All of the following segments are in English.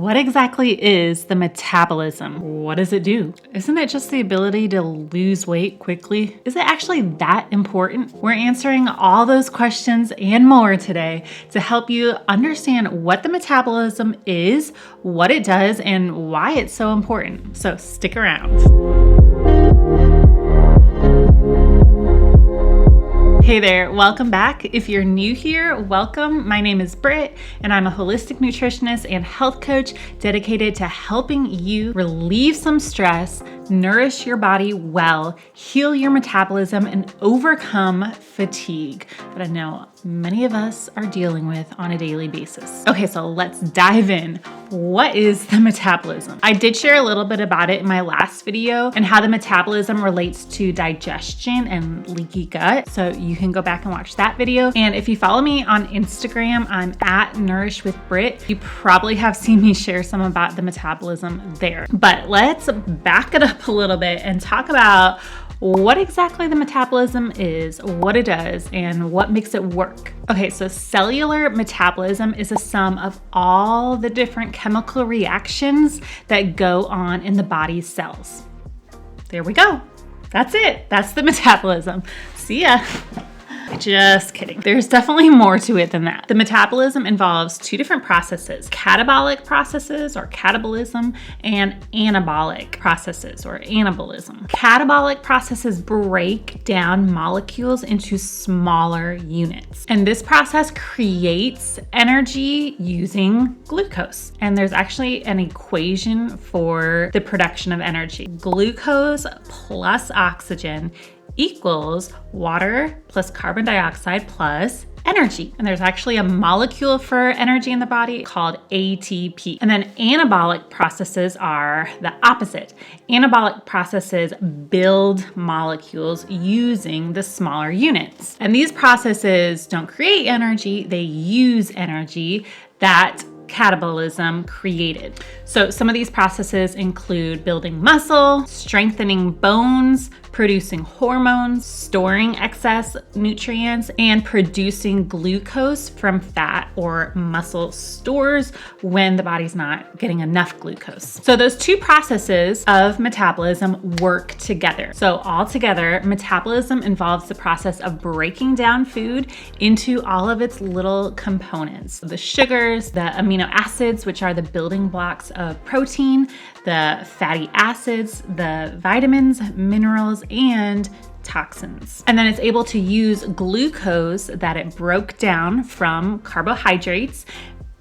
what exactly is the metabolism? What does it do? Isn't it just the ability to lose weight quickly? Is it actually that important? We're answering all those questions and more today to help you understand what the metabolism is, what it does, and why it's so important. So stick around. Hey there, welcome back. If you're new here, welcome. My name is Britt, and I'm a holistic nutritionist and health coach dedicated to helping you relieve some stress, nourish your body well, heal your metabolism, and overcome fatigue that I know many of us are dealing with on a daily basis. Okay, so let's dive in. What is the metabolism? I did share a little bit about it in my last video and how the metabolism relates to digestion and leaky gut. So you can go back and watch that video. And if you follow me on Instagram, I'm at Nourish with Britt. You probably have seen me share some about the metabolism there. But let's back it up a little bit and talk about what exactly the metabolism is, what it does, and what makes it work. Okay, so cellular metabolism is a sum of all the different chemical reactions that go on in the body's cells. There we go. That's it. That's the metabolism. See ya. Just kidding. There's definitely more to it than that. The metabolism involves two different processes: catabolic processes or catabolism and anabolic processes or anabolism. Catabolic processes break down molecules into smaller units. And this process creates energy using glucose. And there's actually an equation for the production of energy. Glucose plus oxygen equals water plus carbon dioxide plus energy. And there's actually a molecule for energy in the body called ATP. And then anabolic processes are the opposite. Anabolic processes build molecules using the smaller units. And these processes don't create energy, they use energy that catabolism created. So some of these processes include building muscle, strengthening bones, producing hormones, storing excess nutrients, and producing glucose from fat or muscle stores when the body's not getting enough glucose. So those two processes of metabolism work together. So altogether, metabolism involves the process of breaking down food into all of its little components: the sugars, the amino acids, which are the building blocks of protein, the fatty acids, the vitamins, minerals, and toxins. And then it's able to use glucose that it broke down from carbohydrates,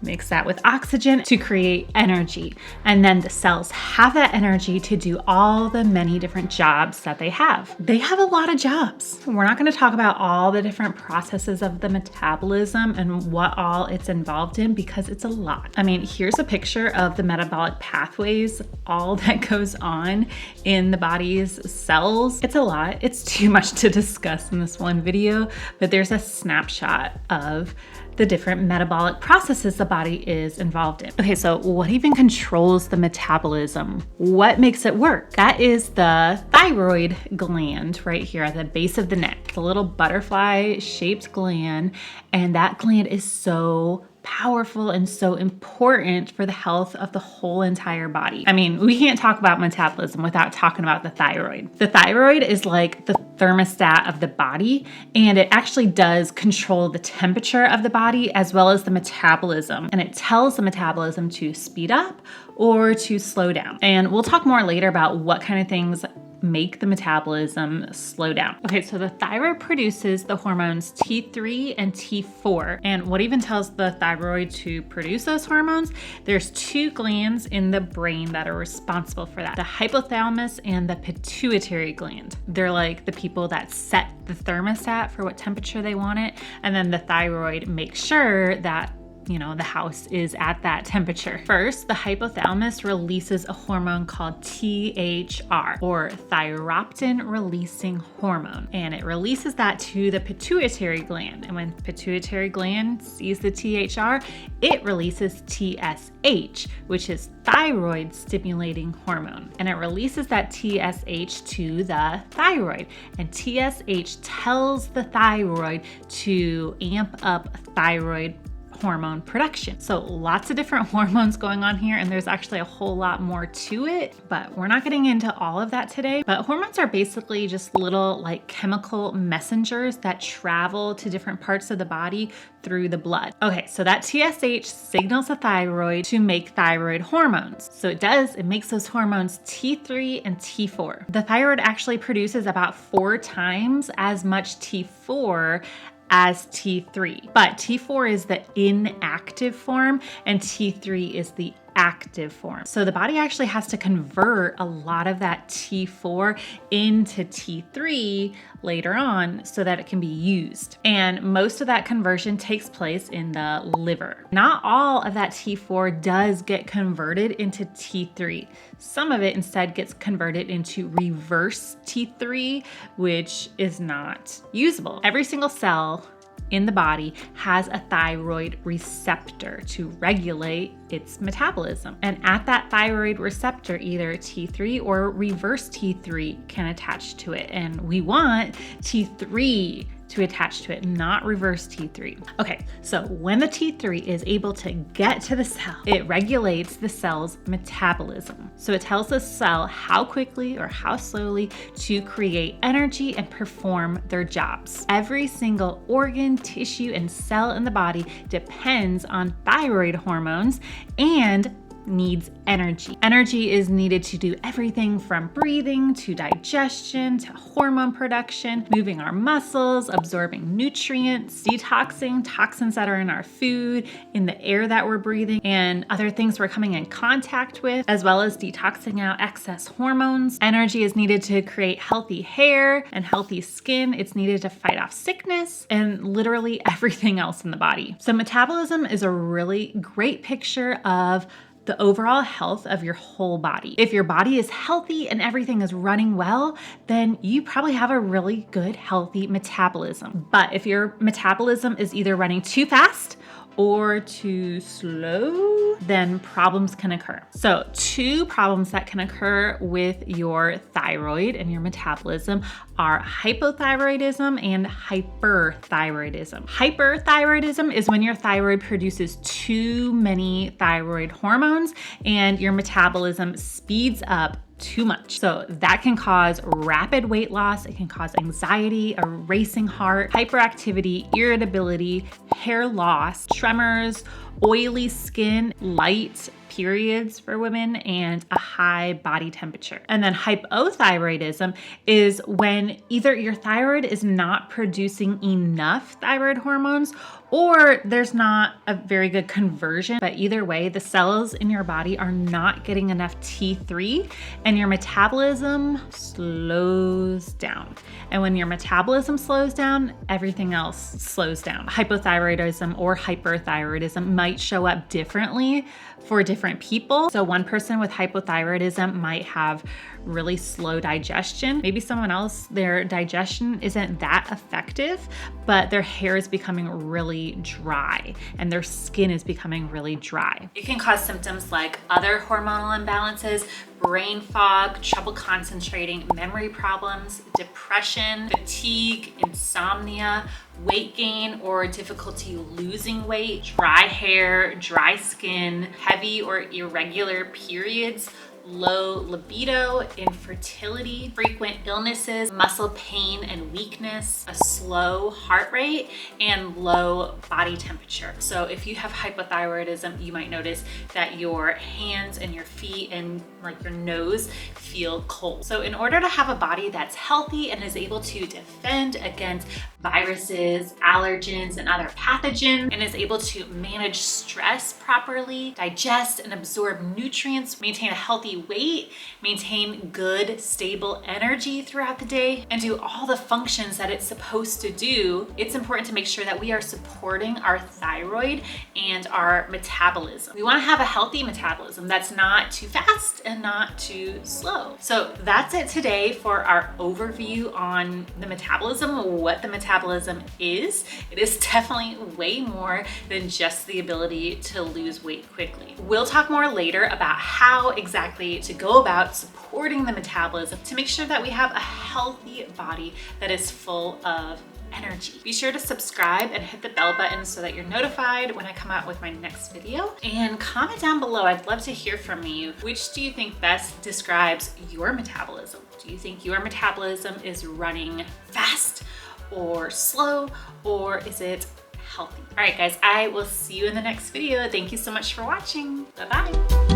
mix that with oxygen to create energy. And then the cells have that energy to do all the many different jobs that they have. They have a lot of jobs. We're not going to talk about all the different processes of the metabolism and what all it's involved in because it's a lot. I mean, here's a picture of the metabolic pathways, all that goes on in the body's cells. It's a lot. It's too much to discuss in this one video, but there's a snapshot of the different metabolic processes the body is involved in. Okay, so what even controls the metabolism? What makes it work? That is the thyroid gland right here at the base of the neck, the little butterfly-shaped gland, and that gland is so powerful and so important for the health of the whole entire body. I mean, we can't talk about metabolism without talking about the thyroid. The thyroid is like the thermostat of the body, and it actually does control the temperature of the body as well as the metabolism. And it tells the metabolism to speed up or to slow down. And we'll talk more later about what kind of things make the metabolism slow down. Okay, so the thyroid produces the hormones T3 and T4. And what even tells the thyroid to produce those hormones? There's two glands in the brain that are responsible for that: the hypothalamus and the pituitary gland. They're like the people that set the thermostat for what temperature they want it. And then the thyroid makes sure that the house is at that temperature. First, the hypothalamus releases a hormone called THR, or thyropsin releasing hormone. And it releases that to the pituitary gland. And when the pituitary gland sees the THR, it releases TSH, which is thyroid stimulating hormone. And it releases that TSH to the thyroid. And TSH tells the thyroid to amp up thyroid hormone production. So lots of different hormones going on here, and there's actually a whole lot more to it, but we're not getting into all of that today. But hormones are basically just little like chemical messengers that travel to different parts of the body through the blood. Okay, so that TSH signals the thyroid to make thyroid hormones. So it makes those hormones T3 and T4. The thyroid actually produces about 4 times as much T4 as T3, but T4 is the inactive form and T3 is the active form. So the body actually has to convert a lot of that T4 into T3 later on so that it can be used. And most of that conversion takes place in the liver. Not all of that T4 does get converted into T3. Some of it instead gets converted into reverse T3, which is not usable. Every single cell in the body has a thyroid receptor to regulate its metabolism. And at that thyroid receptor, either T3 or reverse T3 can attach to it. And we want T3 to attach to it, not reverse T3. Okay, so when the T3 is able to get to the cell, it regulates the cell's metabolism. So it tells the cell how quickly or how slowly to create energy and perform their jobs. Every single organ, tissue, and cell in the body depends on thyroid hormones and needs energy. Energy is needed to do everything from breathing to digestion to hormone production, moving our muscles, absorbing nutrients, detoxing toxins that are in our food, in the air that we're breathing, and other things we're coming in contact with, as well as detoxing out excess hormones. Energy is needed to create healthy hair and healthy skin. It's needed to fight off sickness and literally everything else in the body. So metabolism is a really great picture of the overall health of your whole body. If your body is healthy and everything is running well, then you probably have a really good, healthy metabolism. But if your metabolism is either running too fast or too slow, then problems can occur. So 2 problems that can occur with your thyroid and your metabolism are hypothyroidism and hyperthyroidism. Hyperthyroidism is when your thyroid produces too many thyroid hormones and your metabolism speeds up too much. So that can cause rapid weight loss. It can cause anxiety, a racing heart, hyperactivity, irritability, hair loss, tremors, oily skin, light periods for women, and a high body temperature. And then hypothyroidism is when either your thyroid is not producing enough thyroid hormones or there's not a very good conversion. But either way, the cells in your body are not getting enough T3 and your metabolism slows down. And when your metabolism slows down, everything else slows down. Hypothyroidism or hyperthyroidism might show up differently for different people. So one person with hypothyroidism might have really slow digestion. Maybe someone else, their digestion isn't that effective, but their hair is becoming really dry and their skin is becoming really dry. It can cause symptoms like other hormonal imbalances, brain fog, trouble concentrating, memory problems, depression, fatigue, insomnia, weight gain or difficulty losing weight, dry hair, dry skin, heavy or irregular periods, low libido, infertility, frequent illnesses, muscle pain and weakness, a slow heart rate, and low body temperature. So if you have hypothyroidism, you might notice that your hands and your feet and like your nose feel cold. So in order to have a body that's healthy and is able to defend against viruses, allergens, and other pathogens, and is able to manage stress properly, digest and absorb nutrients, maintain a healthy weight, maintain good, stable energy throughout the day, and do all the functions that it's supposed to do, it's important to make sure that we are supporting our thyroid and our metabolism. We want to have a healthy metabolism that's not too fast and not too slow. So that's it today for our overview on the metabolism, what the metabolism is. It is definitely way more than just the ability to lose weight quickly. We'll talk more later about how exactly to go about supporting the metabolism to make sure that we have a healthy body that is full of energy. Be sure to subscribe and hit the bell button so that you're notified when I come out with my next video. And comment down below. I'd love to hear from you. Which do you think best describes your metabolism? Do you think your metabolism is running fast or slow, or is it healthy? All right, guys, I will see you in the next video. Thank you so much for watching. Bye-bye.